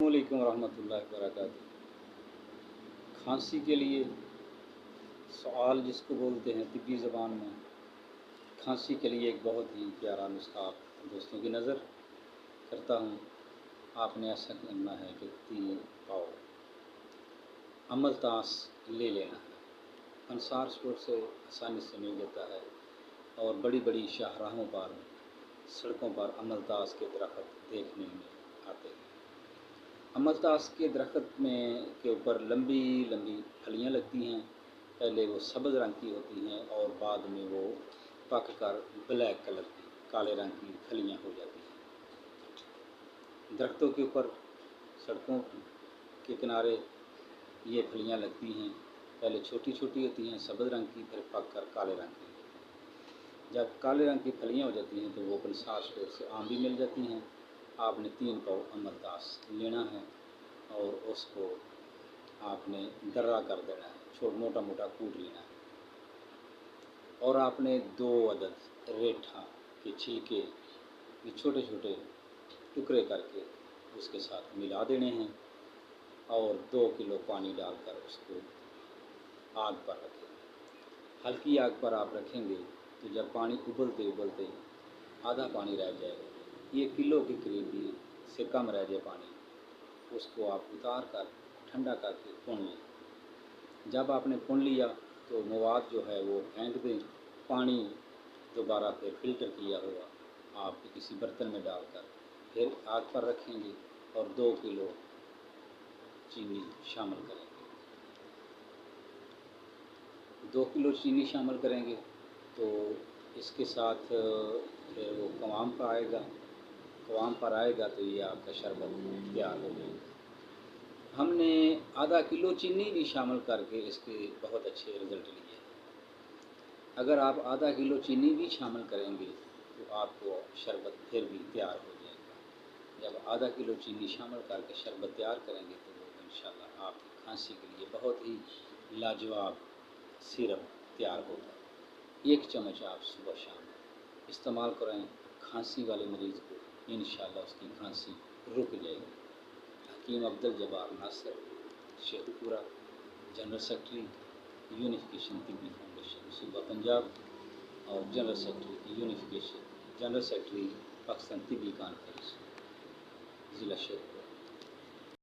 अलैक्म वरहमतुल्लाहि वबरकातुहू। खांसी के लिए सआल जिसको बोलते हैं तिब्बी ज़बान में, खांसी के लिए एक बहुत ही प्यारा नुस्खा आप दोस्तों की नज़र करता हूँ। आपने ऐसा करना है कि 3 पाव अमलतास ले लेना है। अंसार स्टोर से आसानी से मिल जाता है और बड़ी बड़ी शाहराहों पर, सड़कों पर अमलतास के दरख्त देखने में आते हैं। अमलतास के दरख्त में के ऊपर लंबी लंबी फलियाँ लगती हैं। पहले वो सब्ज़ रंग की होती हैं और बाद में वो पक कर ब्लैक कलर की, काले रंग की फलियाँ हो जाती हैं। दरख्तों के ऊपर, सड़कों के किनारे ये फलियाँ लगती हैं। पहले छोटी छोटी होती हैं सब्ज़ रंग की, फिर पक कर काले रंग की। जब काले रंग की फलियाँ हो जाती हैं तो वो अंसार स्टोर से आम भी मिल जाती हैं। आपने 3 पाव अमलतास लेना है और उसको आपने दर्रा कर देना है, मोटा मोटा कूट लेना है। और आपने 2 अदद रेठा के छिलके के छोटे छोटे टुकड़े करके उसके साथ मिला देने हैं और 2 किलो पानी डालकर उसको आग पर रखें। हल्की आग पर आप रखेंगे तो जब पानी उबलते उबलते आधा पानी रह जाएगा, ये किलो के करीब भी से कम रह जाए पानी, उसको आप उतार कर ठंडा करके भून लें। जब आपने भून लिया तो मवाद जो है वो फेंक दें। पानी दोबारा फिर फ़िल्टर किया हुआ आप किसी बर्तन में डालकर फिर आग पर रखेंगे और 2 किलो चीनी शामिल करेंगे। 2 किलो चीनी शामिल करेंगे तो इसके साथ फिर वो कवाम पर आएगा तो ये आपका शरबत तैयार हो जाएगा। हमने आधा किलो चीनी भी शामिल करके इसके बहुत अच्छे रिज़ल्ट लिए हैं। अगर आप आधा किलो चीनी भी शामिल करेंगे तो आपको शरबत फिर भी तैयार हो जाएगा। जब आधा किलो चीनी शामिल करके शरबत तैयार करेंगे तो वो इंशाल्लाह आपकी खांसी के लिए बहुत ही लाजवाब सिरप तैयार होगा। 1 चम्मच आप सुबह शाम इस्तेमाल करें, खांसी वाले मरीज़ को इंशाल्लाह उसकी खांसी रुक जाएगी। हकीम Abdul Jabbar Nasir, Sheikhupura, general secretary unification तिब्बी फाउंडेशन सूबा पंजाब और जनरल सेक्रेटरी पाकिस्तान तिब्बी कॉन्फ्रेंस ज़िला शेखपुरा।